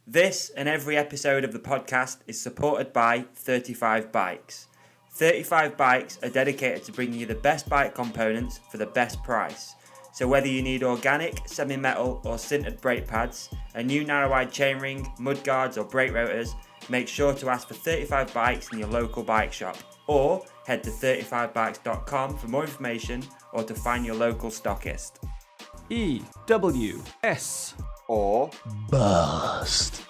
This and every episode of the podcast is supported by 35 Bikes. 35 Bikes are dedicated to bringing you the best bike components for the best price. So whether you need organic, semi-metal or sintered brake pads, a new narrow-wide chainring, mudguards or brake rotors, make sure to ask for 35 Bikes in your local bike shop, or head to 35bikes.com for more information or to find your local stockist. EWS or Bust.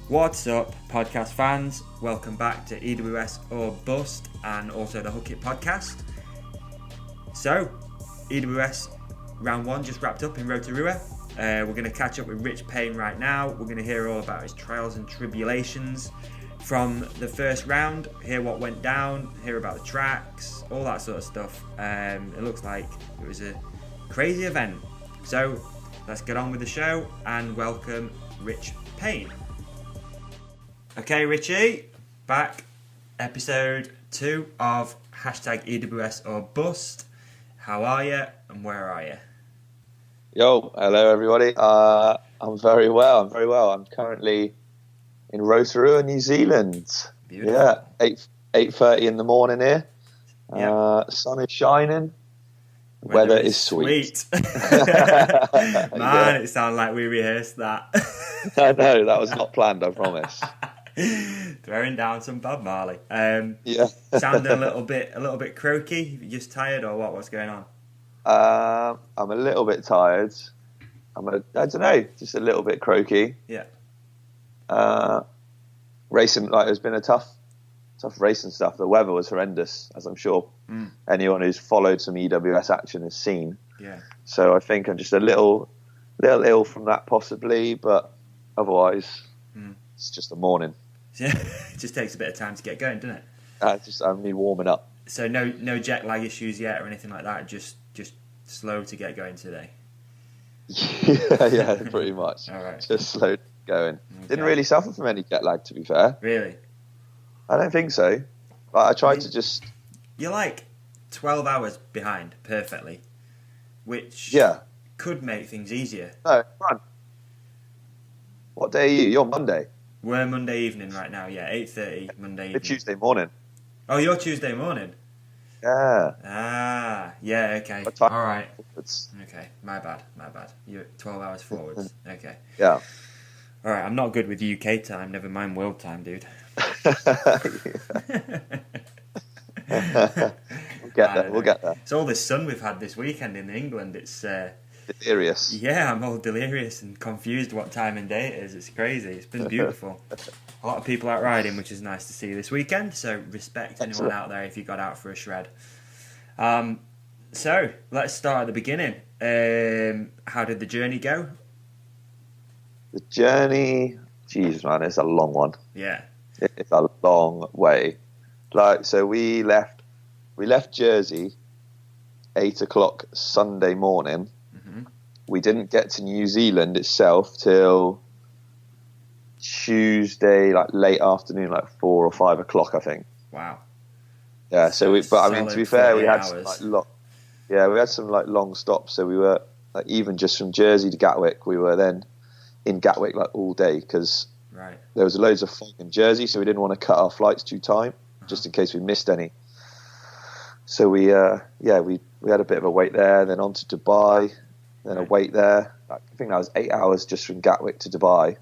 What's up, podcast fans? Welcome back to EWS or Bust and also the Hook It podcast. So, EWS round 1 just wrapped up in Rotorua. We're going to catch up with Rich Payne right now. We're going to hear all about his trials and tribulations from the first round, hear what went down, hear about the tracks, all that sort of stuff. It looks like it was a crazy event. So, let's get on with the show and welcome Rich Payne. Okay, Richie, back, episode 2 of hashtag EWS or Bust. How are you and where are you? Yo, hello everybody. I'm very well. I'm currently in Rotorua, New Zealand. Beautiful. Yeah, 8:30 in the morning here. Yep. Sun is shining. Weather is sweet. Man, Yeah. It sounded like we rehearsed that. I know, that was not planned, I promise. Throwing down some Bob Marley. Yeah. Sounding a little bit croaky. You just tired or what? What's going on? I'm a little bit tired. I don't know, just a little bit croaky. Yeah. Racing, it's been a tough racing stuff. The weather was horrendous, as I'm sure anyone who's followed some EWS action has seen. Yeah. So I think I'm just a little ill from that possibly, but otherwise it's just the morning. Yeah. It just takes a bit of time to get going, doesn't it? I'm me warming up. So no jet lag issues yet or anything like that. Just slow to get going today. yeah, pretty much. All right. Just slow going. Okay. Didn't really suffer from any jet lag, to be fair. Really? I don't think so. I tried to just... You're like 12 hours behind perfectly, which Yeah. could make things easier. No, fun. What day are you? You're Monday. We're Monday evening right now, yeah, 8:30 Monday You're evening. Tuesday morning. Oh, you're Tuesday morning? Yeah. Ah, yeah, okay. What time? All right. It's, Okay, my bad. You're 12 hours forwards. Okay. yeah. All right, I'm not good with UK time, never mind world time, dude. We'll get there. It's all this sun we've had this weekend in England. It's Delirious. yeah, I'm all delirious and confused what time and day it is. It's crazy. It's been beautiful. A lot of people out riding, which is nice to see this weekend. So respect anyone Excellent. out there if you got out for a shred. So let's start at the beginning. How did the journey go? The journey, Jesus man, it's a long one. Yeah. It's a long way. So we left Jersey 8:00 Sunday morning. Mm-hmm. We didn't get to New Zealand itself till Tuesday, late afternoon, 4 or 5 o'clock, I think. Wow. Yeah. So to be Solid fair, 40 we had hours. we had some long stops. So we were even just from Jersey to Gatwick, we were then in Gatwick all day because Right. there was loads of fog in Jersey, so we didn't want to cut our flights too tight, just in case we missed any. So we had a bit of a wait there, then on to Dubai, then a wait there. I think that was 8 hours just from Gatwick to Dubai,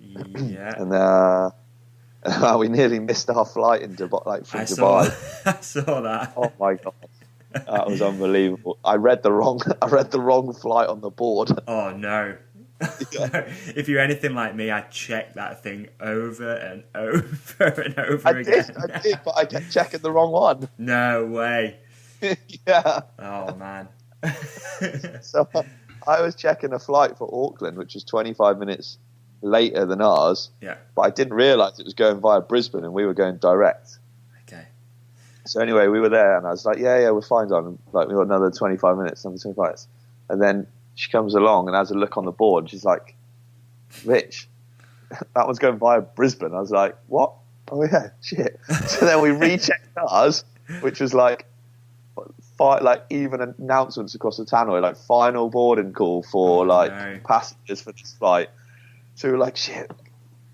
Yeah. and we nearly missed our flight in Dubai, from Dubai. I saw that. Oh my god, that was unbelievable. I read the wrong flight on the board. Oh no. If you're anything like me, I check that thing over and over and over again. I did, but I kept checking the wrong one. No way. Yeah. Oh man. So I was checking a flight for Auckland, which was 25 minutes later than ours. Yeah. But I didn't realise it was going via Brisbane and we were going direct. Okay. So anyway, we were there and I was like, yeah, we're fine, darling. We got another 25 minutes. And then she comes along and has a look on the board. And she's like, Rich, that one's going via Brisbane. I was like, what? Oh yeah, shit. So then we rechecked ours, which was 5 like even announcements across the tannoy, like final boarding call for passengers for this flight. So we're like, shit,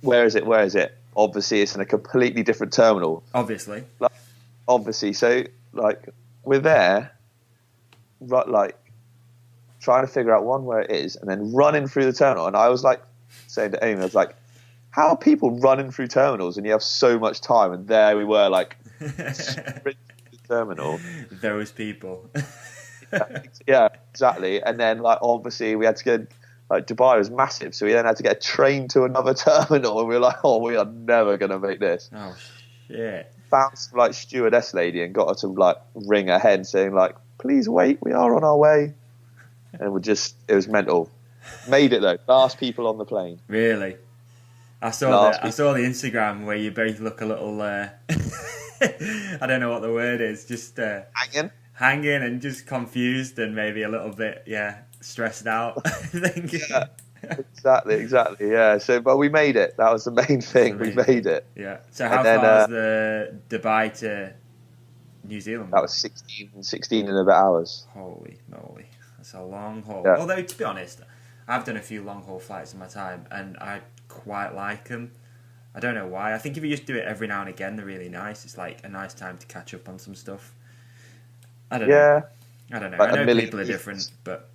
where is it? Where is it? Obviously, it's in a completely different terminal. Obviously. So like we're there, like trying to figure out where it is, and then running through the terminal. And I was like saying to Amy, I was like, how are people running through terminals and you have so much time? And there we were, like, sprinting through the terminal. Those people. Yeah, exactly. And then, like, obviously we had to get, like, Dubai was massive, so we then had to get a train to another terminal, and we were like, oh, we are never going to make this. Oh, shit. Found some, like, stewardess lady and got her to, like, ring ahead saying, like, please wait, we are on our way. And it was mental. Made it, though. Last people on the plane. Really? I saw the Instagram where you both look a little, I don't know what the word is, just hanging and just confused and maybe a little bit, stressed out. I think. Yeah, exactly. Yeah. So, but we made it. That was the main thing. We made it. Yeah. So how far was the Dubai to New Zealand? That was 16 and a bit hours. Holy moly, that's a long haul. Yeah. Although to be honest, I've done a few long haul flights in my time, and I quite like them. I don't know why. I think if you just do it every now and again, they're really nice. It's like a nice time to catch up on some stuff. I don't know. Like I know people are different, but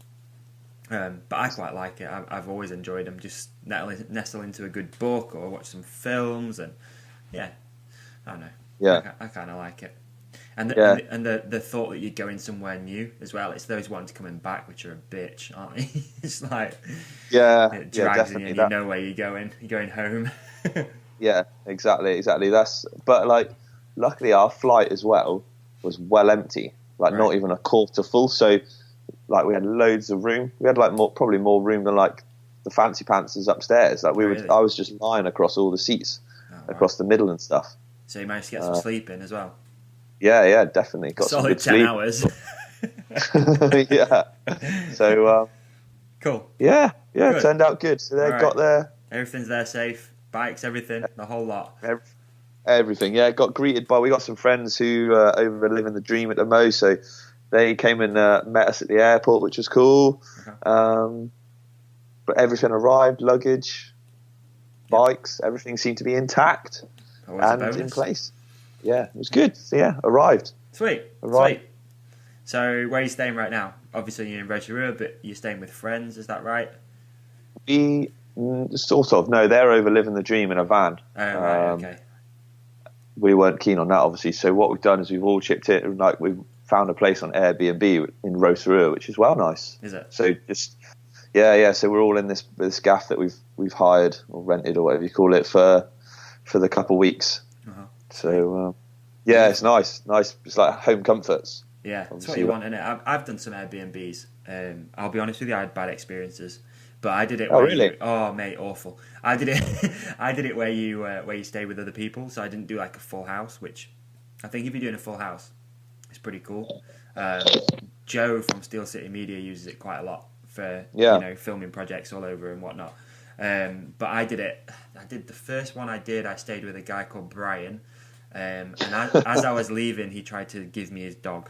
I quite like it. I've always enjoyed them. Just nestle into a good book or watch some films, and I don't know. Yeah, I kind of like it. And the thought that you're going somewhere new as well. It's those ones coming back which are a bitch, aren't they? It's like it drags you, and you know where you're going. You're going home. Yeah, exactly. But like, luckily our flight as well was well empty. Like not even a quarter full. So like we had loads of room. We had like probably more room than like the fancy pants is upstairs. Like I was just lying across all the seats, across the middle and stuff. So you managed to get some sleep in as well. Yeah, definitely. Got solid some 10 sleep. hours. Yeah. So cool. Yeah, good. It turned out good. So they got there. Everything's there safe. Bikes, everything, the whole lot. Everything. Yeah, got greeted by. We got some friends who over living the dream at the Mo, so they came and met us at the airport, which was cool. But everything arrived, luggage, bikes, everything seemed to be intact and in place. Yeah, it was good. So arrived. Sweet. So where are you staying right now? Obviously you're in Rotorua, but you're staying with friends, is that right? We sort of. No, they're over living the dream in a van. Oh, right, okay. We weren't keen on that, obviously. So what we've done is we've all chipped in. Like we've found a place on Airbnb in Rotorua, which is well nice. Is it? So just So we're all in this gaff that we've hired or rented or whatever you call it for the couple weeks. So it's nice. It's like home comforts. Yeah, that's what you want, innit? I've done some Airbnbs. I'll be honest with you, I had bad experiences, but I did it. Oh, really? Oh, mate, awful. I did it where you stay with other people. So I didn't do like a full house, which I think if you're doing a full house, it's pretty cool. Joe from Steel City Media uses it quite a lot for filming projects all over and whatnot. But I did the first one I stayed with a guy called Brian. And as I was leaving, he tried to give me his dog.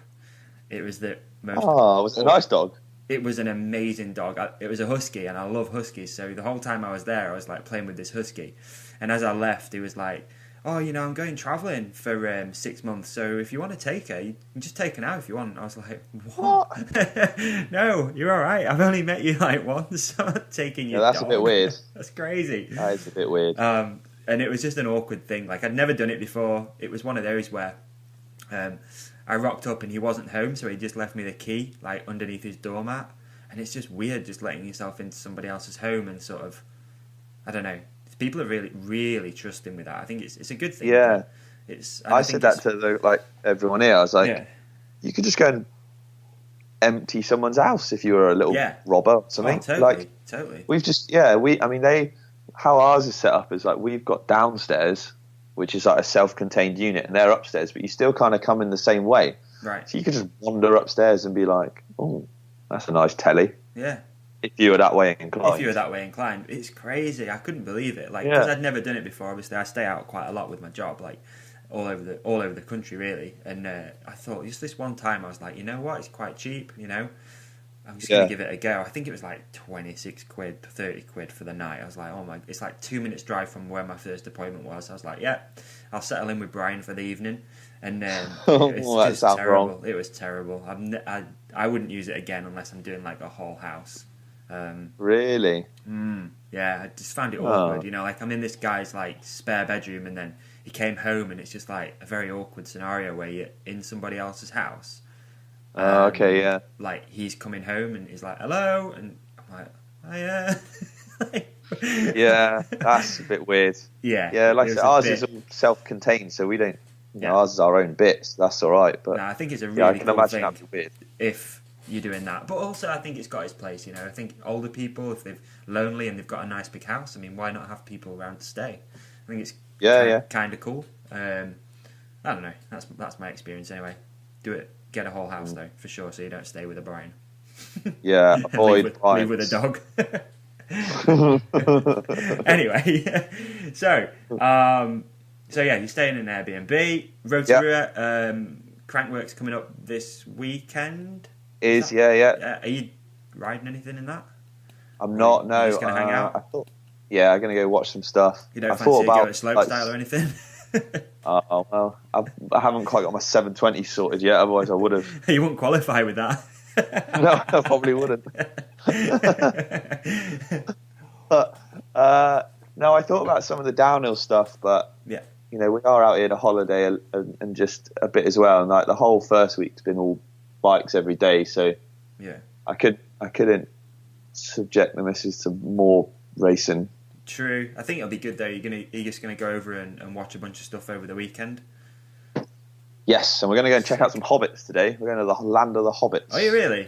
It was the most... Oh, was it a nice dog? It was an amazing dog. It was a husky, and I love huskies. So the whole time I was there, I was like playing with this husky. And as I left, he was like, "Oh, I'm going travelling for 6 months. So if you want to take her, you can just take her now if you want." I was like, "What? No, you're all right. I've only met you like once. I'm not taking your that's dog." a bit weird. That's crazy. That is a bit weird. And it was just an awkward thing. Like, I'd never done it before. It was one of those where I rocked up and he wasn't home, so he just left me the key, like, underneath his doormat. And it's just weird just letting yourself into somebody else's home and sort of, I don't know. People are really, really trusting with that. I think it's a good thing. Yeah. I said that to everyone here. I was like, you could just go and empty someone's house if you were a little robber or something. Oh, totally. We've just, how ours is set up is like we've got downstairs, which is like a self-contained unit, and they're upstairs, but you still kind of come in the same way. Right. So you could just wander upstairs and be like, "Oh, that's a nice telly." Yeah. If you were that way inclined. It's crazy. I couldn't believe it. Like, because I'd never done it before. Obviously, I stay out quite a lot with my job. Like, all over the country really. And I thought just this one time I was like, you know what, it's quite cheap, you know. I'm just going to give it a go. I think it was like 26 quid, 30 quid for the night. I was like, oh my, it's like 2 minutes drive from where my first appointment was. I was like, yeah, I'll settle in with Brian for the evening. And it was just terrible. Wrong. It was terrible. I wouldn't use it again unless I'm doing like a whole house. Really? Yeah, I just found it awkward. You know, like I'm in this guy's like spare bedroom, and then he came home, and it's just like a very awkward scenario where you're in somebody else's house. Okay, yeah. Like he's coming home and he's like, "Hello," and I'm like, "Hiya." Yeah, that's a bit weird. Yeah. Like I said, ours is all self-contained, so we don't. You know, ours is our own bits. That's all right. But no, I think it's a really cool imagine thing that'd be weird if you're doing that. But also, I think it's got its place. You know, I think older people, if they're lonely and they've got a nice big house, I mean, why not have people around to stay? I think it's kind of cool. I don't know. That's my experience anyway. Do it. Get a whole house though, for sure, so you don't stay with a Brian. Yeah, avoid leave with a dog. Anyway, so yeah, you're staying in an Airbnb. Rotorua, Crankwork's coming up this weekend. Are you riding anything in that? I'm not. No, just gonna hang out. I'm gonna go watch some stuff. You don't fancy go to slopestyle or anything? Oh well, I haven't quite got my 720 sorted yet. Otherwise, I would have. You wouldn't qualify with that. No, I probably wouldn't. But no, I thought about some of the downhill stuff, but yeah, you know, we are out here on a holiday and just a bit as well. And like the whole first week's been all bikes every day, so yeah, I couldn't subject the missus to more racing. True. I think it'll be good though. You're just gonna go over and watch a bunch of stuff over the weekend. Yes, and we're gonna go and check out some hobbits today. We're going to the land of the hobbits. Are you really?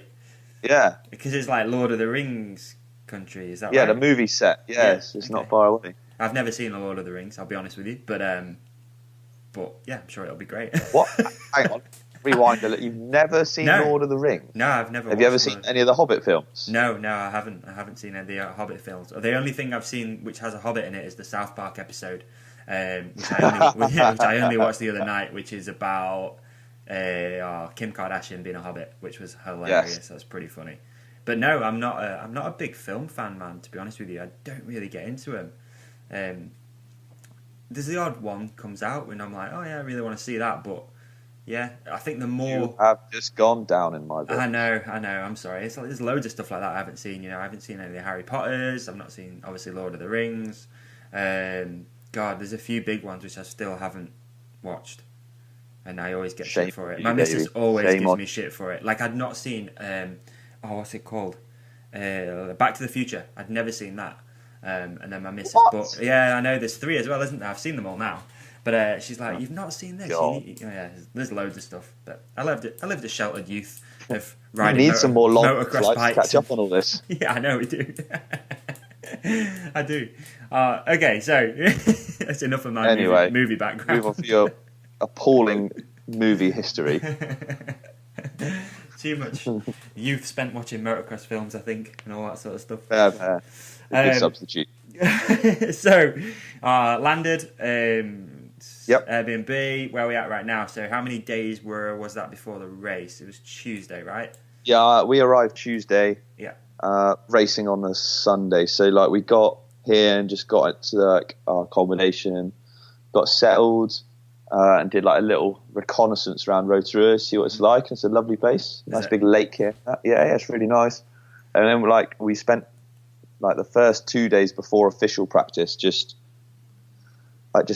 Yeah. Because it's like Lord of the Rings country. Is that right? Yeah, the movie set. Yes, it's not far away. I've never seen the Lord of the Rings. I'll be honest with you, but yeah, I'm sure it'll be great. What? Hang on. Rewind a little. You've never seen Lord of the Rings? No, I've never. Have you ever seen any of the Hobbit films? No, I haven't. I haven't seen any of the Hobbit films. The only thing I've seen which has a Hobbit in it is the South Park episode, which I only watched the other night, which is about Kim Kardashian being a Hobbit, which was hilarious. Yes. That's pretty funny. But no, I'm not a big film fan, man. To be honest with you, I don't really get into them. There's the odd one comes out when I'm like, oh yeah, I really want to see that, but. Yeah, I think the more... You have just gone down in my book. I know, I'm sorry. There's loads of stuff like that I haven't seen, you know. I haven't seen any of the Harry Potters. I've not seen, obviously, Lord of the Rings. God, there's a few big ones which I still haven't watched. And I always get shit for it. My missus always gives me shit for it. Like, I'd not seen... what's it called? Back to the Future. I'd never seen that. And then my missus... But, yeah, I know. There's 3 as well, isn't there? I've seen them all now. But she's like, you've not seen this? Yeah, there's loads of stuff. But I lived a sheltered youth of riding you need some more long motocross bikes to catch up on all this. Yeah, I know we do. I do. Okay, so that's enough of my movie background. Move on for your appalling movie history. Too much youth spent watching motocross films, I think, and all that sort of stuff. Fair. Good substitute. So, landed... Yep. Airbnb, where are we at right now? So how many days was that before the race? It was Tuesday, right? Yeah, we arrived Tuesday. Yeah. Racing on the Sunday. So like we got here and just got to like our accommodation, got settled, and did like a little reconnaissance around Rotorua, see what it's like. It's a lovely place. Nice big lake here. Yeah, it's really nice. And then like we spent like the first 2 days before official practice just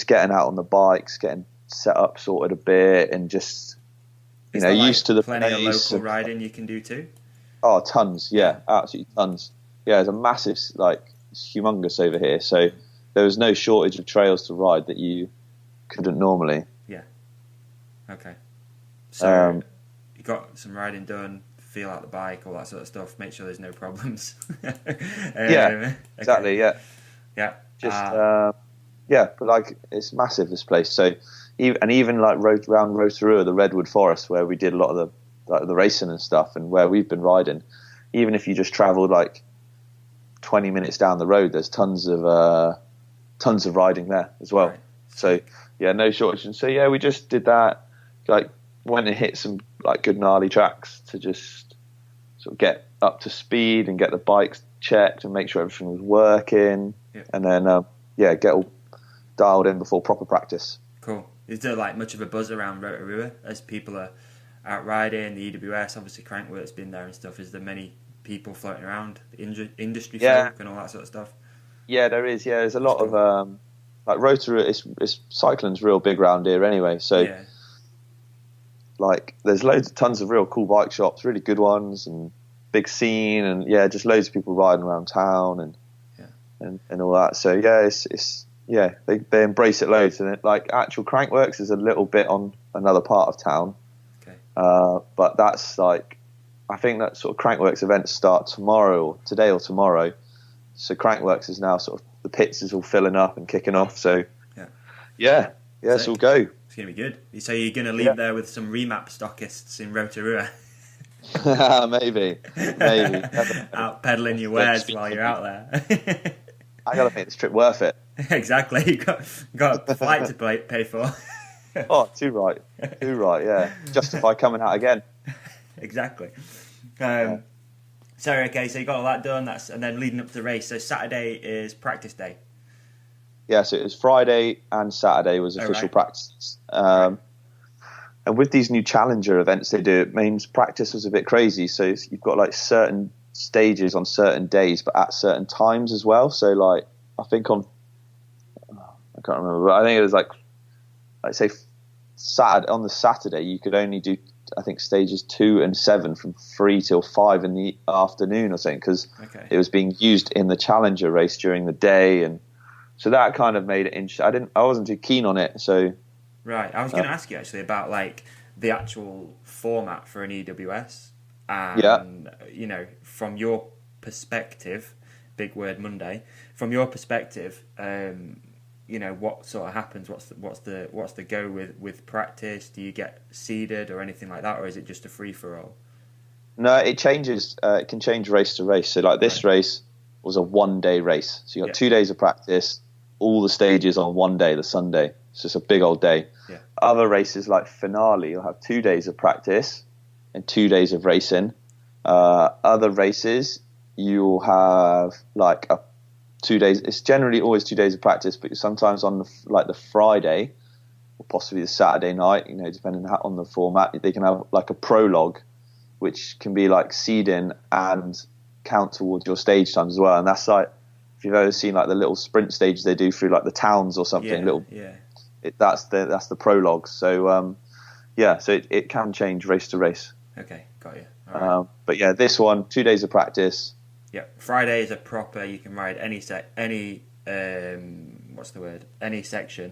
getting out on the bikes, getting set up, sorted a bit, and just used to the plenty of local riding you can do too. Oh, tons! Yeah, absolutely tons. Yeah, there's a massive, it's humongous over here. So there was no shortage of trails to ride that you couldn't normally. Yeah. Okay. So you got some riding done. Feel out the bike, all that sort of stuff. Make sure there's no problems. Yeah, exactly. Okay. Yeah. Just. Yeah, but it's massive, this place. So, even around Rotorua, the Redwood Forest, where we did a lot of the racing and stuff, and where we've been riding, even if you just travelled 20 minutes down the road, there's tons of riding there as well. Right. So yeah, no shortage. And so yeah, we just did that. Like went and hit some like good gnarly tracks to just sort of get up to speed and get the bikes checked and make sure everything was working. Yeah. And then get all dialed in before proper practice. Cool. Is there like much of a buzz around Rotorua as people are out riding the EWS? Obviously, Crankwork's been there and stuff. Is there many people floating around, industry folk and all that sort of stuff? Yeah, there is. Yeah, there's a lot of like Rotorua. It's cycling's real big round here anyway. So like there's tons of real cool bike shops, really good ones, and big scene, and just loads of people riding around town and all that. So they embrace it loads, and like actual Crankworks is a little bit on another part of town. Okay. But that's like, I think that sort of Crankworks events start today or tomorrow. So Crankworks is now sort of, the pits is all filling up and kicking off. So it's all go. It's going to be good. So you're going to leave there with some remap stockists in Rotorua? Maybe. Out peddling your wares while you're out there. I got to make this trip worth it. Exactly. You've got a flight to pay for. Oh, too right, yeah. Justify coming out again. Exactly. So you got all that done. And then leading up to the race. So Saturday is practice day. Yeah, so it was Friday and Saturday was official practice. And with these new Challenger events they do, it means practice was a bit crazy. So you've got like certain stages on certain days, but at certain times as well. So like, I think I can't remember, but I think it was like say on the Saturday, you could only do, I think, stages 2 and 7 from 3 till 5 in the afternoon or something, because it was being used in the Challenger race during the day, and so that kind of made it interesting. I wasn't too keen on it, so. Right, I was going to ask you actually about like the actual format for an EWS, and from your perspective, big word Monday. From your perspective, what sort of happens? What's the go with practice? Do you get seeded or anything like that, or is it just a free for all? No, it changes. It can change race to race. So like this race was a 1-day race. So you got 2 days of practice, all the stages on one day, the Sunday. It's just a big old day. Yeah. Other races like Finale, you'll have 2 days of practice and 2 days of racing. Other races, you'll have like 2 days. It's generally always 2 days of practice, but sometimes on the Friday or possibly the Saturday night, depending on the format, they can have like a prologue, which can be like seeding and count towards your stage times as well. And that's like, if you've ever seen like the little sprint stages they do through like the towns or something, that's the prologue. So so it can change race to race. Okay, got you. All right. But yeah, this one, 2 days of practice. Yeah, Friday is a proper. You can ride any section.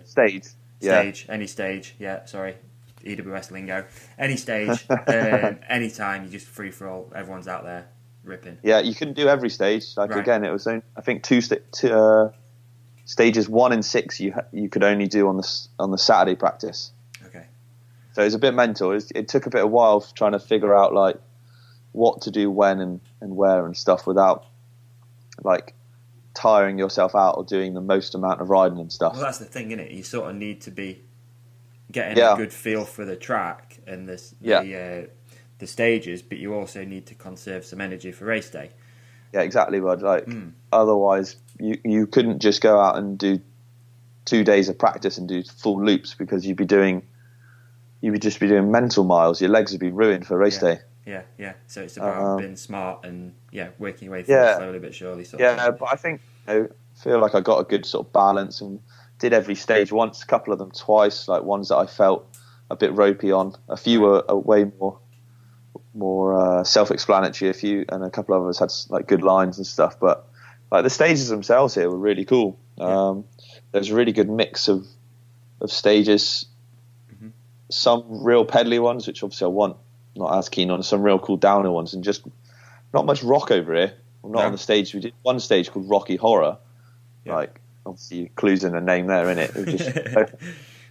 Stage. Any stage. Yeah, sorry, EWS lingo. Any stage, any time. You just free for all. Everyone's out there ripping. Yeah, you couldn't do every stage. Again, it was I think stages 1 and 6. You could only do on the Saturday practice. Okay. So it was a bit mental. It took a bit of while trying to figure out like what to do when and where and stuff without like tiring yourself out or doing the most amount of riding and stuff. Well, that's the thing, isn't it? You sort of need to be getting a good feel for the track and the stages, but you also need to conserve some energy for race day. Yeah, exactly, bud. Otherwise you couldn't just go out and do 2 days of practice and do full loops, because you'd just be doing mental miles. Your legs would be ruined for race day. Yeah. So it's about being smart and working your way through slowly but surely. But I think feel like I got a good sort of balance and did every stage once, a couple of them twice. Like ones that I felt a bit ropey on. A few were way more self-explanatory. A few and a couple of us had like good lines and stuff. But like the stages themselves here were really cool. There's a really good mix of stages. Mm-hmm. Some real pedally ones, which obviously not as keen on, some real cool downhill ones, and just not much rock over here. Well, not on the stage. We did one stage called Rocky Horror. Like obviously clues in the name there, innit? It was just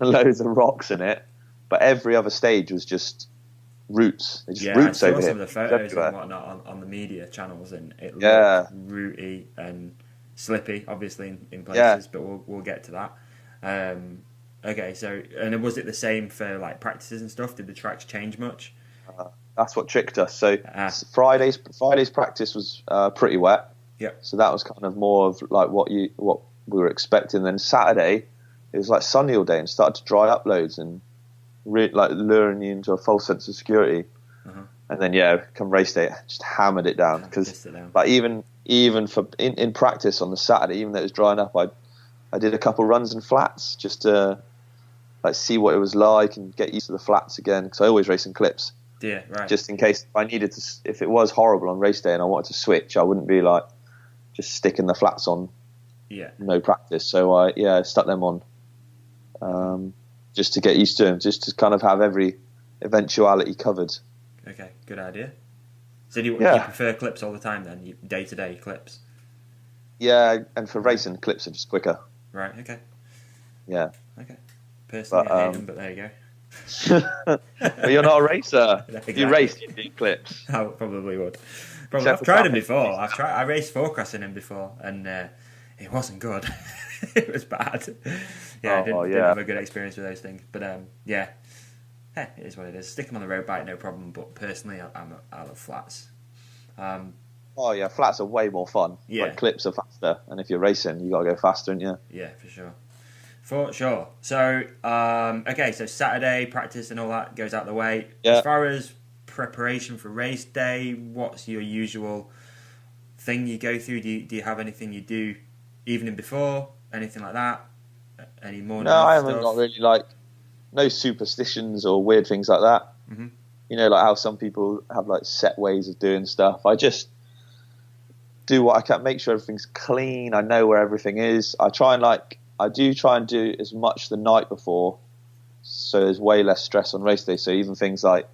loads of rocks in it, but every other stage was just roots. They just roots over here. I saw some of the photos and whatnot on the media channels, and it looked rooty and slippy, obviously in places. But we'll get to that. Okay, so and was it the same for like practices and stuff? Did the tracks change much? That's what tricked us. So Ah. Friday's practice was pretty wet. Yep. So that was kind of more of like what we were expecting. Then Saturday, it was like sunny all day and started to dry up loads and like luring you into a false sense of security. Uh-huh. And then come race day, just hammered it down because like even for in practice on the Saturday, even though it was drying up, I did a couple runs in flats just to like see what it was like and get used to the flats again because I always race in clips. Yeah, right. Just in case if I needed to, if it was horrible on race day and I wanted to switch, I wouldn't be like just sticking the flats on. Yeah. No practice. So I stuck them on just to get used to them, just to kind of have every eventuality covered. Okay, good idea. So do you prefer clips all the time then? Day-to-day clips? Yeah, and for racing, clips are just quicker. Right, okay. Yeah. Okay. Personally, I hate them, but there you go. But you're not a racer. Exactly. If you raced, you'd need clips. I probably would. Except I've for tried them traffic. before. I raced four crossing them before, and it wasn't good. It was bad. Yeah, I didn't have a good experience with those things. But yeah, it is what it is. Stick them on the road bike, no problem. But personally, I love flats. Oh yeah, flats are way more fun. Yeah. Like clips are faster, and if you're racing, you got to go faster, and Yeah, for sure. For sure. So, okay, so Saturday practice and all that goes out the way. Yeah. As far as preparation for race day, what's your usual thing you go through? Do you have anything you do evening before? Anything like that? Any morning? No, I haven't stuff? got really like no superstitions or weird things like that. Mm-hmm. You know, like how some people have like set ways of doing stuff. I just do what I can, make sure everything's clean. I know where everything is. I do try and do as much the night before, so there's way less stress on race day. So even things like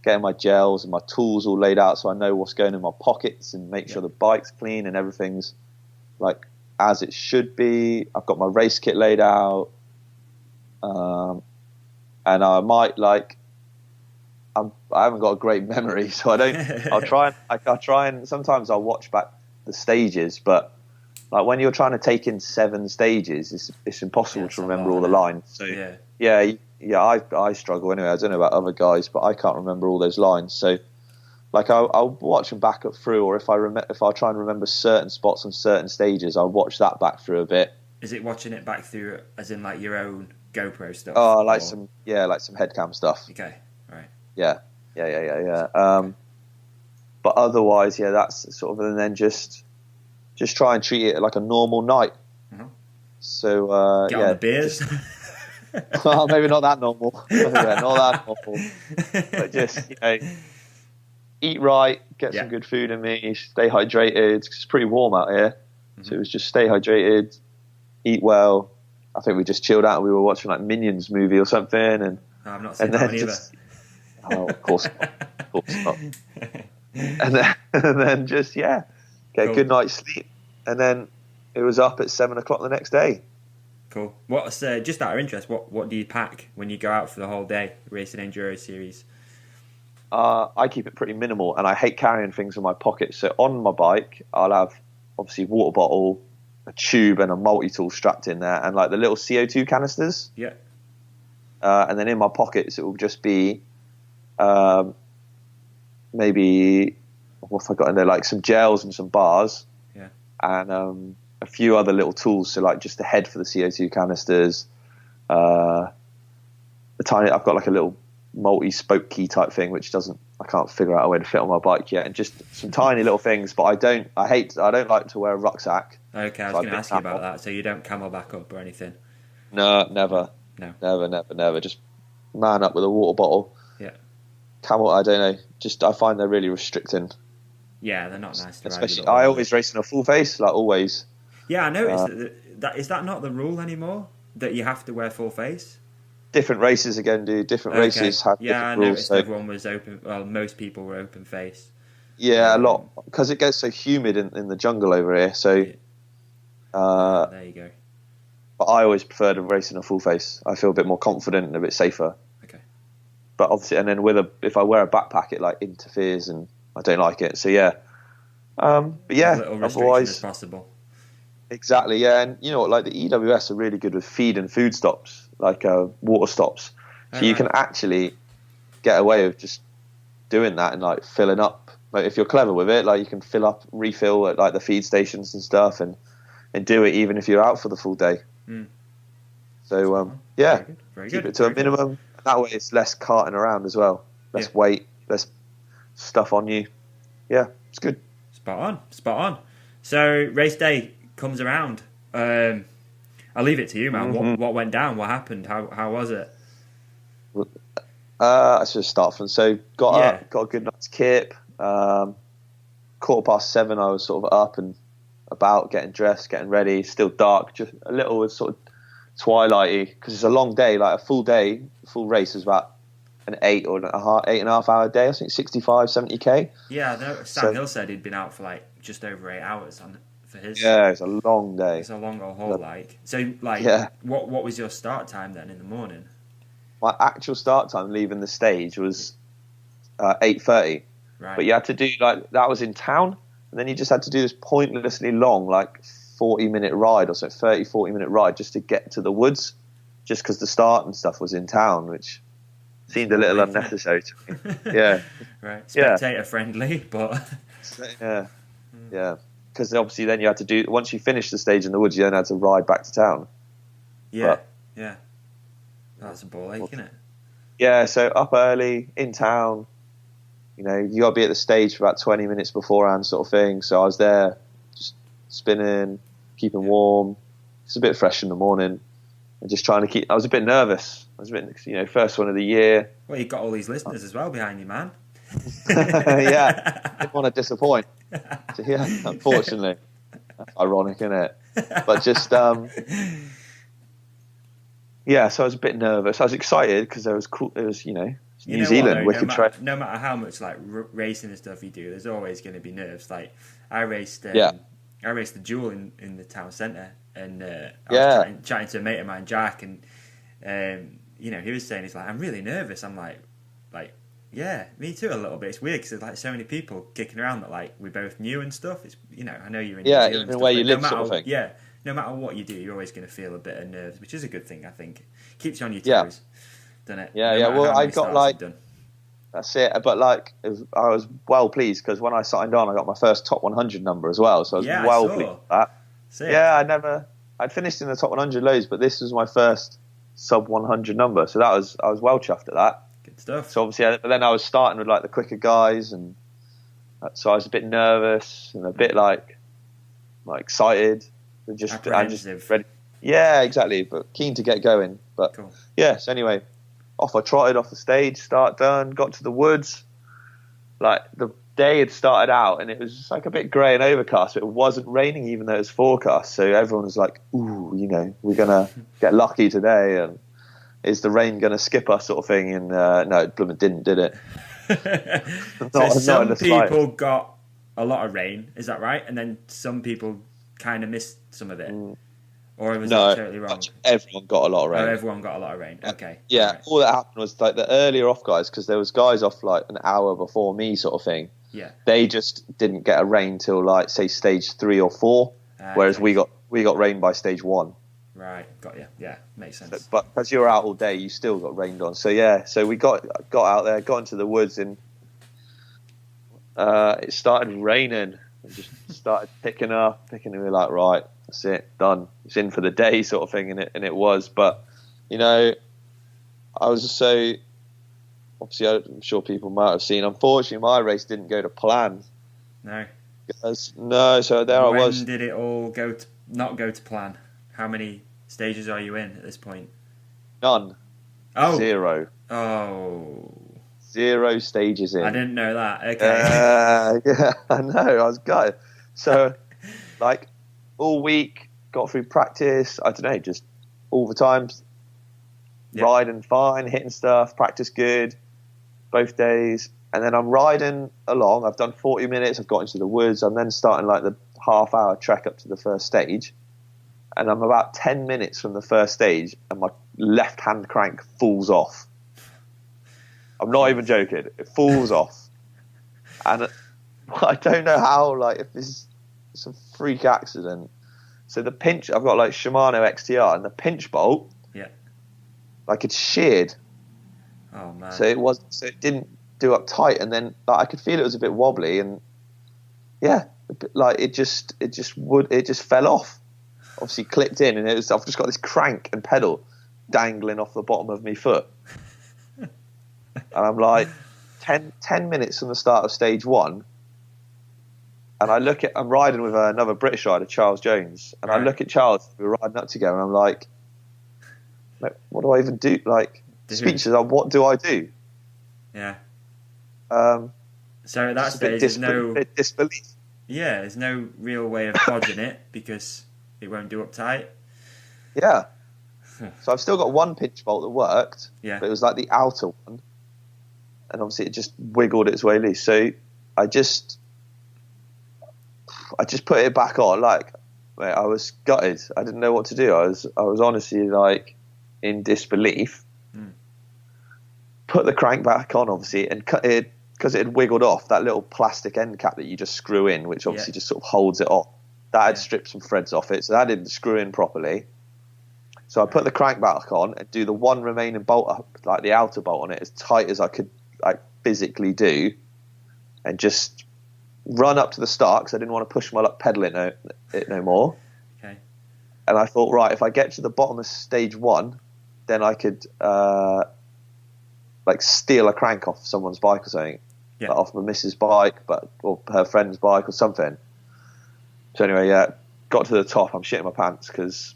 getting my gels and my tools all laid out, so I know what's going in my pockets and make sure the bike's clean and everything's like as it should be. I've got my race kit laid out, and I might like. I haven't got a great memory, so I don't. I'll try and sometimes I'll watch back the stages, but like when you're trying to take in 7 stages, it's impossible to remember all the lines. So I struggle anyway. I don't know about other guys, but I can't remember all those lines. So like I'll watch them back up through, or if I try and remember certain spots on certain stages, I'll watch that back through a bit. Is it watching it back through as in like your own GoPro stuff? Oh, like some headcam stuff. Okay, right. Yeah. But otherwise, that's sort of, and then just try and treat it like a normal night. Mm-hmm. So Get on the beers. Well, maybe not that normal. Not that normal. But just eat right, get some good food in me, stay hydrated. 'Cause it's pretty warm out here, so it was just stay hydrated, eat well. I think we just chilled out and we were watching like Minions movie or something, and I've not seen that one either. Oh, of course not. And then just get a good night's sleep, and then it was up at 7 o'clock the next day. Cool. What's just out of interest? What do you pack when you go out for the whole day racing enduro series? I keep it pretty minimal, and I hate carrying things in my pockets. So on my bike, I'll have obviously water bottle, a tube, and a multi-tool strapped in there, and like the little CO2 canisters. Yeah. And then in my pockets, it will just be maybe what have I got in there? Like some gels and some bars. Yeah. And a few other little tools. So like just a head for the CO2 canisters. I've got like a little multi-spoke key type thing, which I can't figure out a way to fit on my bike yet. And just some tiny little things. But I don't like to wear a rucksack. Okay, I was going to ask you about that. So you don't camelback up or anything? No, never. No. Never. Just man up with a water bottle. Yeah. Camel, I don't know. Just I find they're really restricting. Yeah, they're not nice to ride Especially, with I always race in a full face, like always. Yeah, I noticed that. Is that not the rule anymore? That you have to wear full face? Different races again, dude. Different races have different I rules. noticed So, everyone was open. Well, most people were open face. yeah, a lot because it gets so humid in the jungle over here. So, there you go. but I always prefer to race in a full face. I feel a bit more confident and a bit safer. Okay. But obviously, and then if I wear a backpack, it like interferes, and I don't like it. So yeah, but yeah, As little restriction otherwise, as possible. exactly, yeah. And you know what, like the EWS are really good with feed and food stops. like water stops. So you can actually get away with just doing that and like filling up. Like, if you're clever with it, like you can refill at like the feed stations and stuff, and do it even if you're out for the full day. So yeah, Very keep good. it to a minimum. That way it's less carting around as well, less weight, less stuff on you. Yeah, it's good. Spot on. So race day comes around. I'll leave it to you, man. Mm-hmm. What went down? What happened? How was it? I should start from. So got up, got a good night's kip. 7:15, I was sort of up and about, getting dressed, getting ready. Still dark, just a little sort of twilighty, because it's a long day. Like a full race is about an 8.5 hour day. I think 65-70k. Yeah, I know Sam Hill said he'd been out for like just over 8 hours for his. Yeah, it's a long day. It's a long old haul. What was your start time then in the morning? My actual start time leaving the stage was 8:30. Right. But you had to do that was in town, and then you just had to do this pointlessly long, like 40-minute ride or so, 40-minute ride just to get to the woods, just because the start and stuff was in town, which seemed a little unnecessary to me. Yeah. Right. Spectator friendly, but yeah. Because obviously then you had to do, once you finished the stage in the woods, you then had to ride back to town. Yeah. That's a ball ache, isn't it? Yeah, so up early, in town, you got to be at the stage for about 20 minutes beforehand sort of thing. So I was there just spinning, keeping warm. It's a bit fresh in the morning. And just trying to I was a bit nervous. I was a bit, first one of the year. Well, you've got all these listeners as well behind you, man. Yeah, didn't want to disappoint. So, yeah, unfortunately. That's ironic, isn't it? But just... yeah, so I was a bit nervous. I was excited because there was cool. It was, New Zealand, wicked track. No matter how much like racing and stuff you do, there's always going to be nerves. Like I raced the Jewel in the town centre, and I was chatting to a mate of mine, Jack, and he was saying, he's like, I'm really nervous. I'm like, yeah, me too a little bit. It's weird because there's like so many people kicking around that like we both knew and stuff. It's I know you're in New Zealand, even where you live, sort of thing. Yeah. No matter what you do, you're always going to feel a bit of nerves, which is a good thing, I think. Keeps you on your toes, doesn't it? Yeah, Well, I got that's it. But I was well pleased because when I signed on, I got my first top 100 number as well. So I was well pleased with that. Sick. Yeah, I'd finished in the top 100 loads, but this was my first sub 100 number. So I was well chuffed at that. Good stuff. So obviously, but then I was starting with like the quicker guys, and so I was a bit nervous and a bit excited. Just ready. Yeah, exactly. But keen to get going. But cool. Yes. Anyway, I trotted off the stage. Start done. Got to the woods. Like the day had started out, and it was just like a bit grey and overcast. But it wasn't raining, even though it was forecast. So everyone was like, "Ooh, we're gonna get lucky today." And is the rain gonna skip us, sort of thing? And no, it didn't, did it? Some people got a lot of rain. Is that right? And then some people kind of missed some of it, or was that totally wrong? Everyone got a lot of rain. Everyone got a lot of rain. Okay. Yeah, right. All that happened was like the earlier off guys, because there was guys off like an hour before me, sort of thing. Yeah. They just didn't get a rain till like say stage 3 or 4, whereas we got rain by stage 1. Right, got you. Yeah, makes sense. But because you were out all day, you still got rained on. So yeah, so we got out there, got into the woods, and it started raining. It just started picking up, and we were like, right, that's it, done. It's in for the day, sort of thing, and it was. But I was so obviously, I'm sure people might have seen. Unfortunately, my race didn't go to plan. No. So there I was. When did it all not go to plan? How many stages are you in at this point? None. Oh. 0. Oh. 0 stages in. I didn't know that. Okay. Yeah, I know. I was gutted. So, all week, got through practice. I don't know, just all the times, riding fine, hitting stuff, practice good, both days. And then I'm riding along. I've done 40 minutes. I've got into the woods. I'm then starting the half-hour trek up to the first stage. And I'm about 10 minutes from the first stage, and my left-hand crank falls off. I'm not even joking. It falls off. And I don't know how, if this is some freak accident. So the pinch, I've got Shimano XTR, and the pinch bolt like it's sheared. Oh man. So it didn't do up tight, and then like, I could feel it was a bit wobbly, and yeah, like it just fell off. Obviously clipped in, and I've just got this crank and pedal dangling off the bottom of my foot, and I'm like 10 minutes from the start of stage 1, and I'm riding with another British rider, Charles Jones, and right. I look at Charles, we're riding up together, and I'm like, what do I even do? Like, speeches, what do I do? Yeah. So at that stage, there's no disbelief. Yeah, there's no real way of dodging it because it won't do up tight. Yeah. So I've still got one pinch bolt that worked, yeah. but it was like the outer one, and obviously it just wiggled its way loose. So I just put it back on. Like, mate, I was gutted. I didn't know what to do. I was honestly like in disbelief. Put the crank back on, obviously, and cut it because it had wiggled off. That little plastic end cap that you just screw in, which obviously just sort of holds it off. That had stripped some threads off it, so that didn't screw in properly. So I put the crank back on and do the one remaining bolt up, like the outer bolt on it, as tight as I could like physically do, and just run up to the start because I didn't want to push my luck pedaling it no more. Okay. And I thought, right, if I get to the bottom of stage 1, then I could like steal a crank off someone's bike or something, like off my missus' bike, or her friend's bike or something. So anyway, yeah, got to the top. I'm shitting my pants because,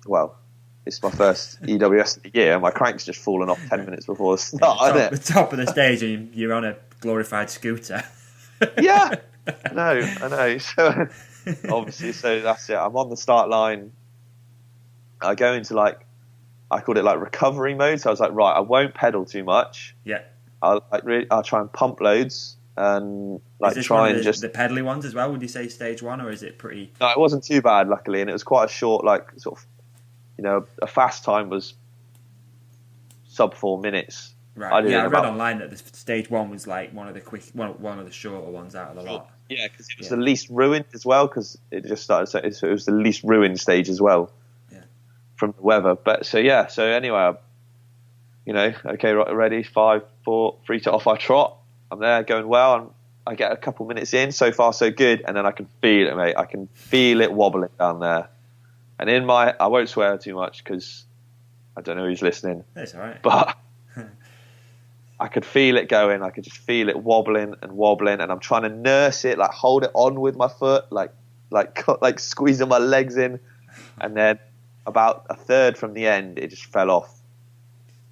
well, it's my first EWS of the year. My crank's just fallen off 10 minutes before the start, isn't it? The top of the stage, and you're on a glorified scooter. Yeah, I know. So obviously, so that's it. I'm on the start line. I go into I called it like recovery mode. So I was like, right, I won't pedal too much. Yeah. I'll try and pump loads and like is this try one of and just the pedally ones as well. Would you say stage 1, or is it pretty? No, it wasn't too bad, luckily, and it was quite a short, like sort of, a fast time was sub 4 minutes. Right. I read online that the stage 1 was like one of the shorter ones out of the lot. Yeah, because it was the least ruined as well. Because it just started, so it was the least ruined stage as well. Yeah. From the weather, but so anyway, okay, ready, 5, 4, 3 to off I trot. I'm there going well, and I get a couple minutes in, so far so good, and then I can feel it, mate. I can feel it wobbling down there, and I won't swear too much because I don't know who's listening. That's all right. But I could feel it going. I could just feel it wobbling, and I'm trying to nurse it, like hold it on with my foot, like squeezing my legs in, and then about a third from the end, it just fell off,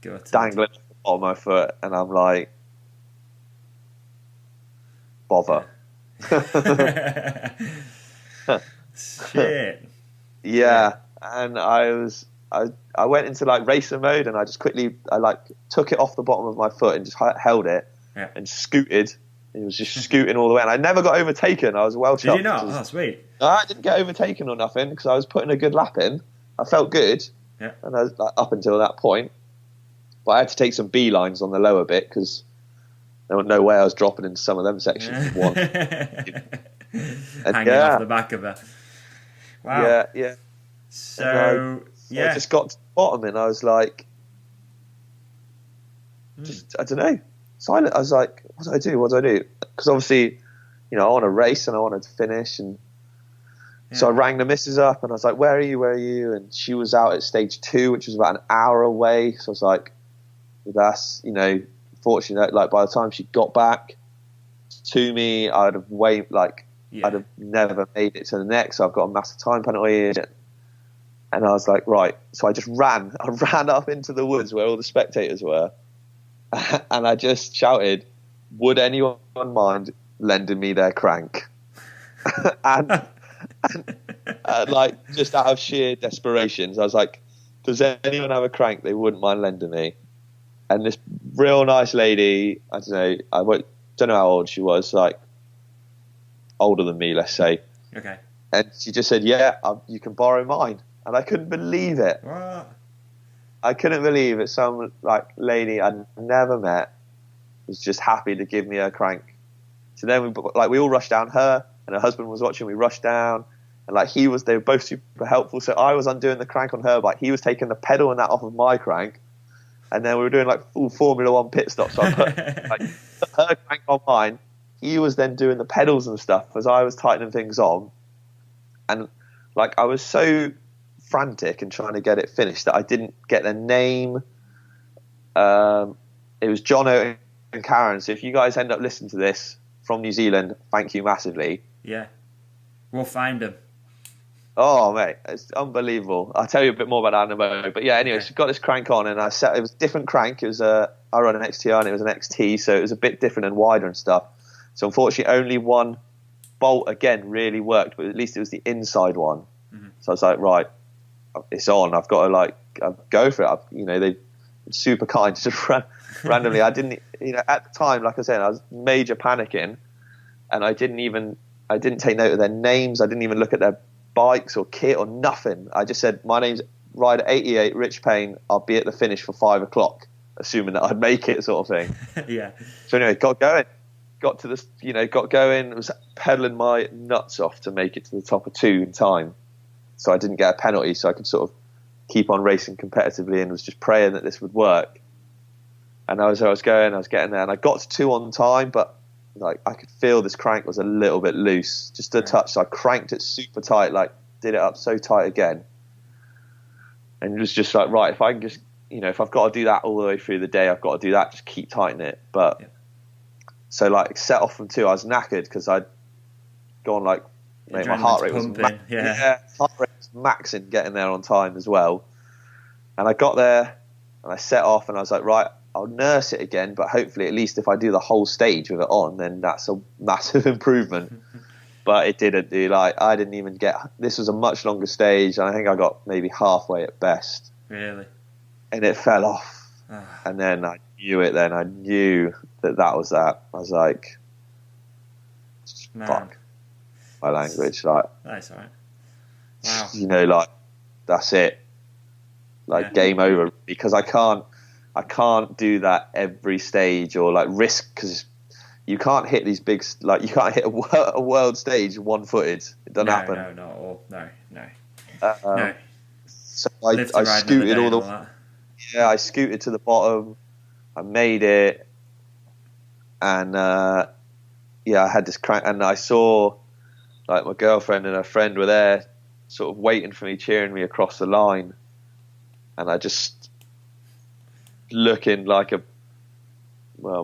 dangling on my foot, and I'm like, bother. Shit. Yeah, and I went into like racer mode, and I just quickly took it off the bottom of my foot and just held it and scooted. It was just scooting all the way, and I never got overtaken. I was well chuffed. Did you not? Oh, sweet. No, I didn't get overtaken or nothing because I was putting a good lap in. I felt good, and I was up until that point. But I had to take some beelines on the lower bit because there was no way I was dropping into some of them sections. Hanging off the back of her. Wow. Yeah. So I just got to the bottom, and I was like, I don't know, silent. I was like, what do I do? Because obviously, I want to race and I wanted to finish, and so I rang the missus up, and I was like, where are you? And she was out at stage 2, which was about an hour away. So I was like, that's, fortunately, like by the time she got back to me, I'd have I'd have never made it to the next. So I've got a massive time penalty. And I was like, right. So I just ran. I ran up into the woods where all the spectators were. And I just shouted, would anyone mind lending me their crank? and just out of sheer desperation, I was like, does anyone have a crank they wouldn't mind lending me? And this real nice lady, I don't know how old she was, like older than me, let's say. Okay. And she just said, you can borrow mine. And I couldn't believe it. What? I couldn't believe it. Some lady I'd never met was just happy to give me her crank. So then we all rushed down. Her and her husband was watching. We rushed down, And like they were both super helpful. So I was undoing the crank on her bike. He was taking the pedal and that off of my crank. And then we were doing like full Formula One pit stops. So I put her crank on mine. He was then doing the pedals and stuff as I was tightening things on. And like I was so frantic and trying to get it finished that I didn't get their name. It was Jono and Karen. So if you guys end up listening to this from New Zealand, thank you massively. Yeah. We'll find them. Oh, mate, it's unbelievable. I'll tell you a bit more about that in a moment. But yeah, anyway, so got this crank on, and it was a different crank. It was I run an XTR, and it was an XT, so it was a bit different and wider and stuff. So unfortunately, only one bolt again really worked, but at least it was the inside one. Mm-hmm. So I was like, right, it's on. I've got to go for it. They were super kind. Just randomly, I didn't, at the time, like I said, I was major panicking, and I didn't take note of their names. I didn't even look at their bikes or kit or nothing. I just said, my name's Rider 88, Rich Payne. I'll be at the finish for 5 o'clock, assuming that I'd make it, sort of thing. Yeah. So anyway, got going. Got to this, got going. Was pedaling my nuts off to make it to the top of 2 in time. So I didn't get a penalty, so I could sort of keep on racing competitively, and was just praying that this would work. And I was getting there, and I got to 2 on time, but like I could feel this crank was a little bit loose, just a touch. So I cranked it super tight, like did it up so tight again, and it was just like, right, if I can just, if I've got to do that all the way through the day, I've got to do that. Just keep tightening it. But so like set off from 2, I was knackered because I'd gone like, mate, my heart rate was pumping. heart rate was maxing getting there on time as well. And I got there and I set off and I was like, right, I'll nurse it again, but hopefully at least if I do the whole stage with it on, then that's a massive improvement. But it didn't do. Like I didn't even get. This was a much longer stage, and I think I got maybe halfway at best. Really? And it fell off, and then I knew it. Then I knew that was that. I was like, "Fuck my language." Like that's alright. Wow. Like that's it. Like game over, because I can't do that every stage or like risk, because you can't hit these big, like you can't hit a world stage one-footed. It doesn't happen. No, not at all. No. No. So I scooted all the way. Yeah, I scooted to the bottom. I made it, and I had this crank, and I saw like my girlfriend and her friend were there, sort of waiting for me, cheering me across the line, and I just looking like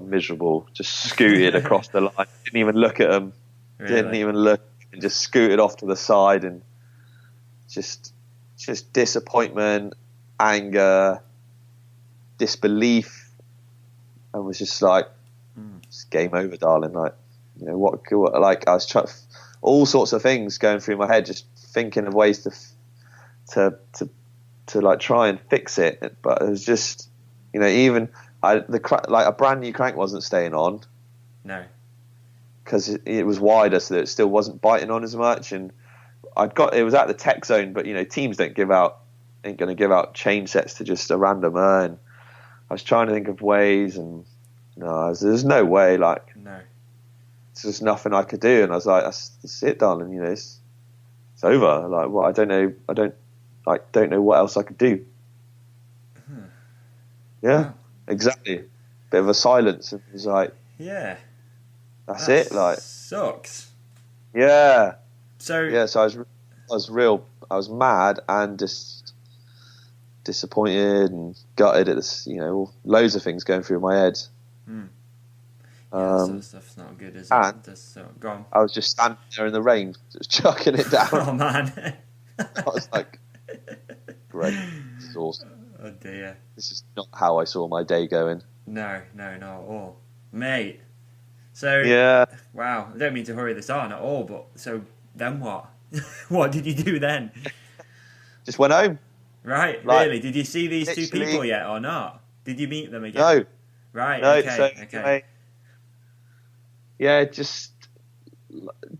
miserable, just scooted across the line. Didn't even look at them. Really? Didn't even look, and just scooted off to the side, and just disappointment, anger, disbelief, and was just like, it's game over, darling. Like, what like I was trying all sorts of things going through my head, just thinking of ways to like try and fix it, but it was just, even like a brand new crank wasn't staying on. No, because it was wider, so that it still wasn't biting on as much. And it was at the tech zone, but teams ain't going to give out chain sets to just a randomer. And I was trying to think of ways, and there's no way. Like, no, there's nothing I could do. And I was like, that's it, darling. It's over. Like, what? I don't know what else I could do. Yeah, wow. Exactly. Bit of a silence. It was like, yeah, that's it. Like, sucks. Yeah. So I was mad and just disappointed and gutted at this. Loads of things going through my head. That sort of stuff's not good, is it? And go on. I was just standing there in the rain, just chucking it down. Oh man. I was like, great, this is awesome. Oh dear. This is not how I saw my day going. No, not at all. Mate. So, yeah. Wow, I don't mean to hurry this on at all, but so then what? What did you do then? Just went home. Right, really? Did you see these two people yet or not? Did you meet them again? No. Right, no, okay. Yeah, just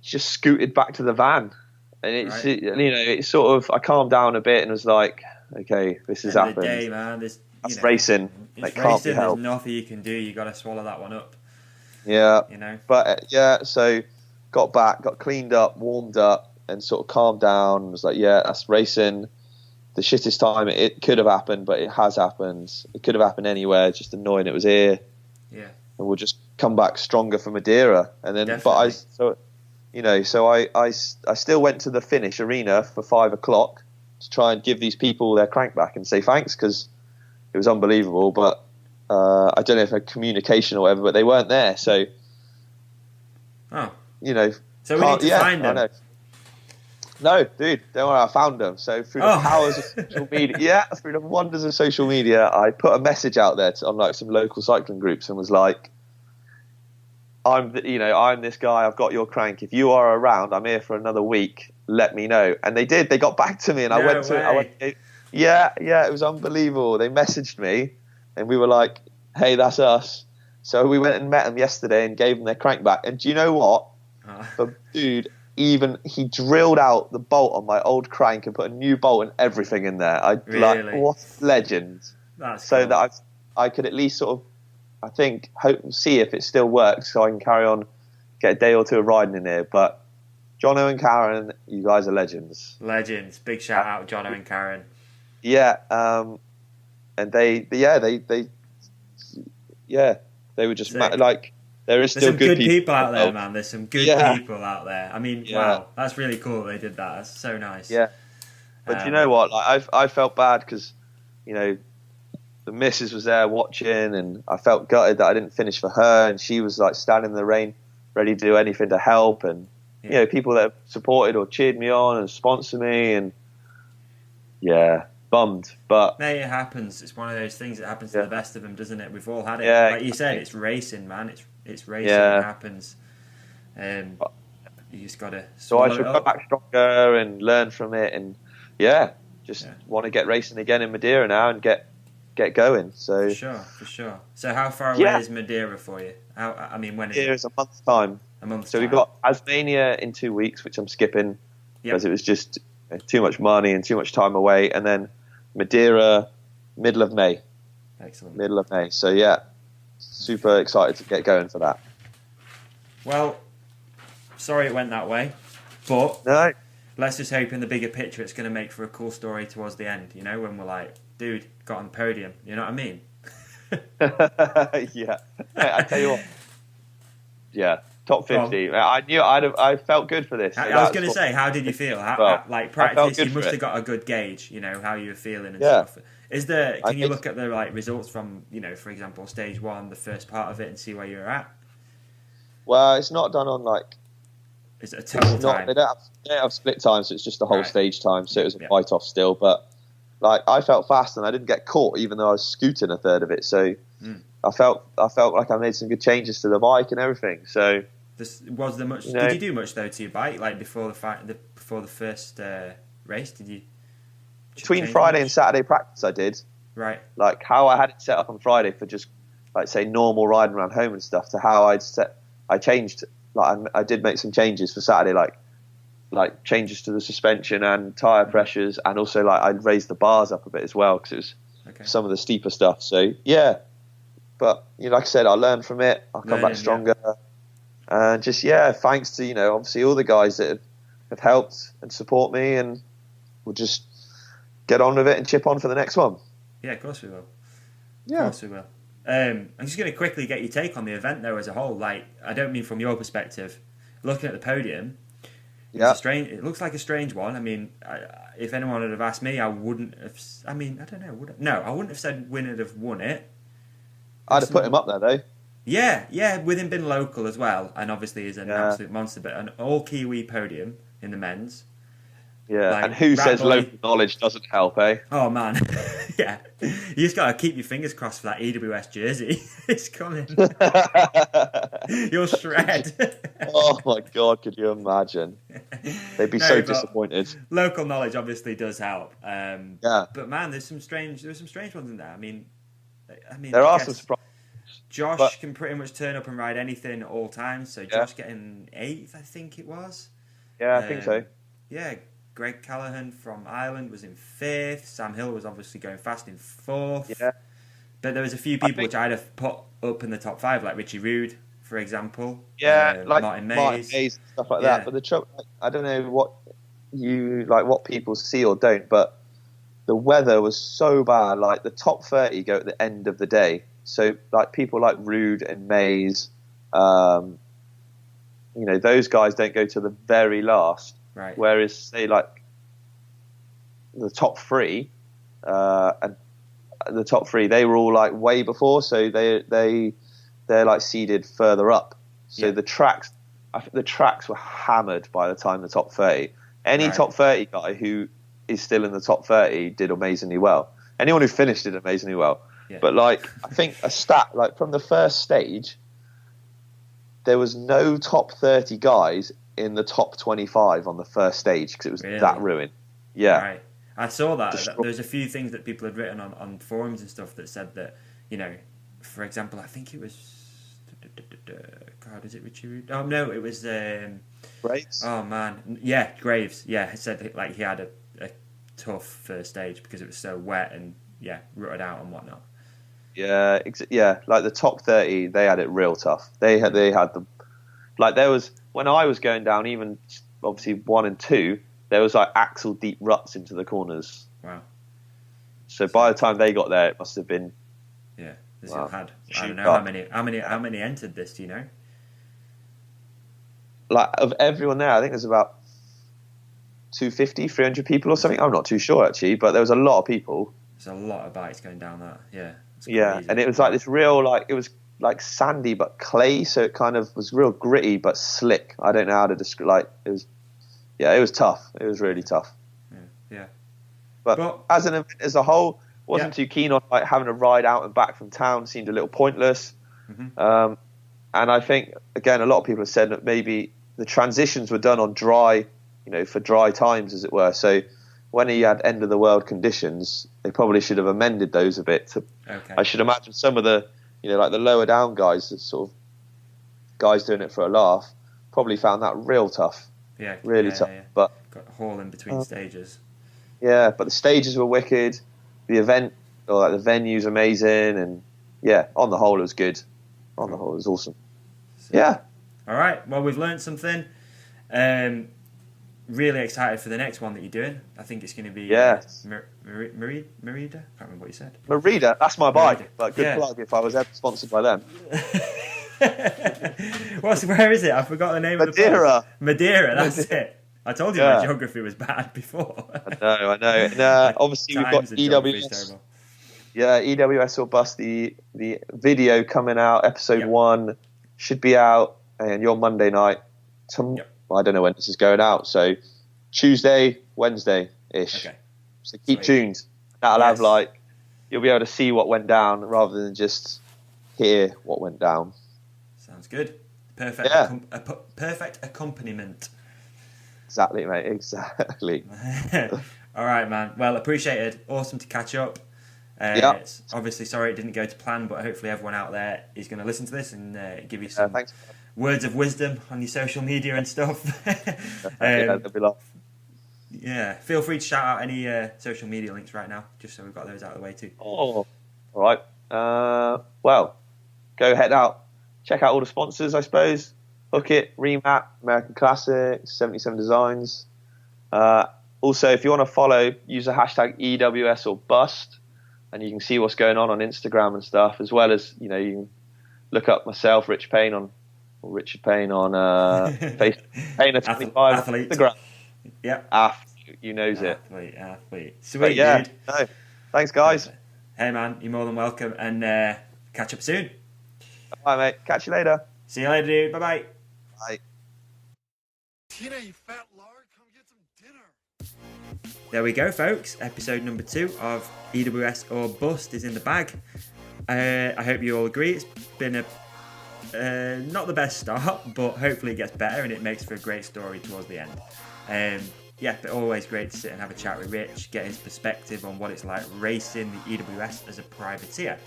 scooted back to the van. And it's, it's sort of, I calmed down a bit and was like, okay, this has happened. Day, man, that's racing. It can't be helped. There's nothing you can do. You got to swallow that one up. Yeah. But so got back, got cleaned up, warmed up, and sort of calmed down and was like, yeah, that's racing. The shittest time it could have happened, but it has happened. It could have happened anywhere. It's just annoying it was here. Yeah. And we'll just come back stronger for Madeira. And then, Definitely. so I still went to the finish arena for 5 o'clock to try and give these people their crank back and say thanks, because it was unbelievable. But I don't know if a communication or whatever, but they weren't there. So, Oh. So we need to find them. I know. No, dude, don't worry, I found them. So through the powers of social media, through the wonders of social media, I put a message out there on like some local cycling groups and was like, I'm this guy, I've got your crank. If you are around, I'm here for another week. Let me know. And they did. They got back to me, and I went. Yeah, it was unbelievable. They messaged me, and we were like, "Hey, that's us." So we went and met them yesterday and gave them their crank back. And do you know what? The dude, he drilled out the bolt on my old crank and put a new bolt and everything in there. What a legend. That's so cool. that I could at least sort of, I think, see if it still works, so I can carry on, get a day or two of riding in here. But Jono and Karen, you guys are legends. Legends. Big shout out, Jono and Karen. Yeah, and they were just there is still There's some good people out there, there. man. There's some good people out there. I mean, wow, that's really cool they did that. That's so nice. Yeah. But you know what? Like, I felt bad because, the missus was there watching, and I felt gutted that I didn't finish for her, and she was like standing in the rain, ready to do anything to help, and people that have supported or cheered me on and sponsored me, and bummed. But mate, it happens. It's one of those things that happens to the best of them, doesn't it? We've all had it. Yeah, like you said, it's racing, man. It's racing. It happens. You just gotta. So I should come back stronger and learn from it, and want to get racing again in Madeira now and get going. So for sure. So how far away is Madeira for you? When is it? It's a month's time. So we've got Tasmania in 2 weeks, which I'm skipping because it was just too much money and too much time away, and then Madeira, middle of May. Excellent. Middle of May. So super excited to get going for that. Well, sorry it went that way, but no. Let's just hope in the bigger picture it's going to make for a cool story towards the end. When we're like, dude, got on the podium. You know what I mean? Yeah. I tell you what. Yeah. Top 50. I knew I felt good for this. I was going to say, how did you feel? Practice, you must have got a good gauge, how you were feeling and stuff. Can you look at the results from, for example, stage 1, the first part of it, and see where you're at? Well, it's not done on is it a total time? They don't have split time, so it's just the whole stage time, so it was a bite off still. But I felt fast and I didn't get caught, even though I was scooting a third of it. So I felt like I made some good changes to the bike and everything. So was there much? Did you do much though to your bike, before before the first race? Did you? Between Friday and Saturday practice, I did. Right. Like how I had it set up on Friday for just say normal riding around home and stuff, to how I changed. I did make some changes for Saturday, like changes to the suspension and tyre pressures, and also I'd raised the bars up a bit as well because it was some of the steeper stuff. So but like I said, I learned from it. I'll come back stronger, and just thanks to obviously all the guys that have helped and support me, and we'll just get on with it and chip on for the next one. Yeah, of course we will. Yeah, of course we will. I'm just going to quickly get your take on the event, though, as a whole. I don't mean from your perspective. Looking at the podium, it looks like a strange one. I mean, if anyone would have asked me, I wouldn't have. I don't know. No, I wouldn't have said Wynne have won it. I'd have put him up there, though. Yeah, with him being local as well, and obviously he's an absolute monster. But an all Kiwi podium in the men's. Yeah, and who says local knowledge doesn't help, eh? Oh, man. Yeah. You just got to keep your fingers crossed for that EWS jersey. It's coming. You'll shred. Oh, my God, could you imagine? They'd be so disappointed. Local knowledge obviously does help. But, man, there were some strange ones in there. I mean, there are some surprises. Josh can pretty much turn up and ride anything at all times. So Josh getting 8th, I think it was. Yeah, I think so. Yeah. Greg Callaghan from Ireland was in 5th. Sam Hill was obviously going fast in 4th. Yeah. But there was a few people which I'd have put up in the top 5, like Richie Rude, for example. Yeah, Martin Mays and stuff like that. But the trouble, I don't know what you like what people see or don't, but the weather was so bad. Like the top 30 go at the end of the day, so like people like Rude and Mays, those guys don't go to the very last. Right. Whereas say like the top three, and the top three, they were all like way before, so they're like seeded further up. So the tracks were hammered by the time the top 30. Any top 30 guy who is still in the top 30 did amazingly well. Anyone who finished did amazingly well. Yeah. But like, I think a stat, like from the first stage, there was no top 30 guys in the top 25 on the first stage because it was that ruined. Yeah. Right. I saw that. There's a few things that people had written on forums and stuff that said that, for example, I think it was... God, is it Richie Rude? Oh, no, it was... Graves? Oh, man. Yeah, Graves. Yeah, it said that, like, he had a tough first stage because it was so wet and, rutted out and whatnot. Yeah, like the top 30, they had it real tough. They had the... Like, there was... When I was going down, even, obviously, 1 and 2... There was like axle deep ruts into the corners. Wow! So by the time they got there, it must have been. Yeah, I don't know how many entered this. Do you know? Like of everyone there, I think there's about 250, 300 people or something. I'm not too sure actually, but there was a lot of people. There's a lot of bikes going down that. Yeah. Yeah, and it was like this real it was like sandy but clay, so it kind of was real gritty but slick. I don't know how to describe. Like it was. Yeah, it was tough. It was really tough. Yeah. But as an event as a whole, wasn't too keen on like having to ride out and back from town. Seemed a little pointless. Mm-hmm. And I think again, a lot of people have said that maybe the transitions were done on dry, for dry times, as it were. So when he had end of the world conditions, they probably should have amended those a bit. I should imagine some of the, like the lower down guys, that sort of guys doing it for a laugh, probably found that real tough. Yeah, really tough. Yeah. But got a haul in between stages. Yeah, but the stages were wicked. The event, or the venue's amazing, and on the whole, it was good. On the whole, it was awesome. So, all right. Well, we've learned something. Really excited for the next one that you're doing. I think it's going to be Merida. I can't remember what you said. Merida. That's my bike. But good plug if I was ever sponsored by them. Where is it? I forgot the name of the place. Madeira, that's it. I told you my geography was bad before. I know. No, obviously we've got EWS. Yeah, EWS or Bust. The video coming out, episode 1 should be out, and your Monday night. I don't know when this is going out, so Tuesday, Wednesday-ish. Okay. So keep tuned. That'll have you'll be able to see what went down rather than just hear what went down. Sounds good. Perfect. Perfect accompaniment. Exactly, mate. Exactly. All right, man. Well, appreciated. Awesome to catch up. Obviously, sorry it didn't go to plan, but hopefully everyone out there is going to listen to this and give you some words of wisdom on your social media and stuff. There'll be lots. Yeah. Feel free to shout out any social media links right now, just so we've got those out of the way too. Oh, all right. Well, go head out. Check out all the sponsors, I suppose. Hook It, Remap, American Classics, 77 Designs. Also, if you want to follow, use the hashtag EWS or Bust, and you can see what's going on Instagram and stuff, as well as, you can look up myself, Richard Payne on Facebook, Painer25 on Instagram. Yeah. You knows it. Athlete. Sweet, dude. No. Thanks, guys. Hey, man, you're more than welcome, and catch up soon. Bye, mate. Catch you later. See you later, dude. Bye-bye. Bye. Tina, you fat lard, come get some dinner. There we go, folks. Episode number 2 of EWS or Bust is in the bag. I hope you all agree. It's been not the best start, but hopefully it gets better and it makes for a great story towards the end. But always great to sit and have a chat with Rich, get his perspective on what it's like racing the EWS as a privateer.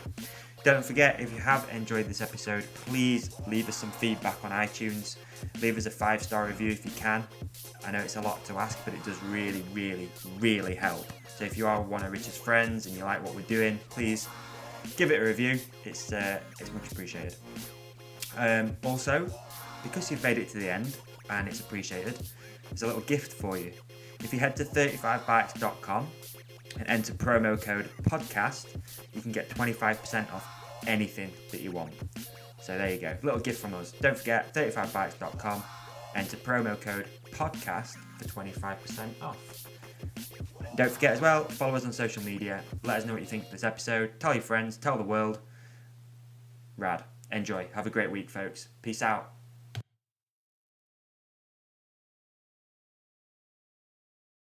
Don't forget, if you have enjoyed this episode, please leave us some feedback on iTunes. Leave us a 5-star review if you can. I know it's a lot to ask, but it does really, really, really help. So if you are one of Rich's friends and you like what we're doing, please give it a review. It's much appreciated. Also, because you've made it to the end and it's appreciated, there's a little gift for you. If you head to 35bikes.com and enter promo code podcast, you can get 25% off anything that you want. So there you go, little gift from us. Don't forget, 35bikes.com, enter promo code podcast for 25% off. Don't forget as well, follow us on social media, let us know what you think of this episode, tell your friends, tell the world. Rad. Enjoy. Have a great week, folks. Peace out.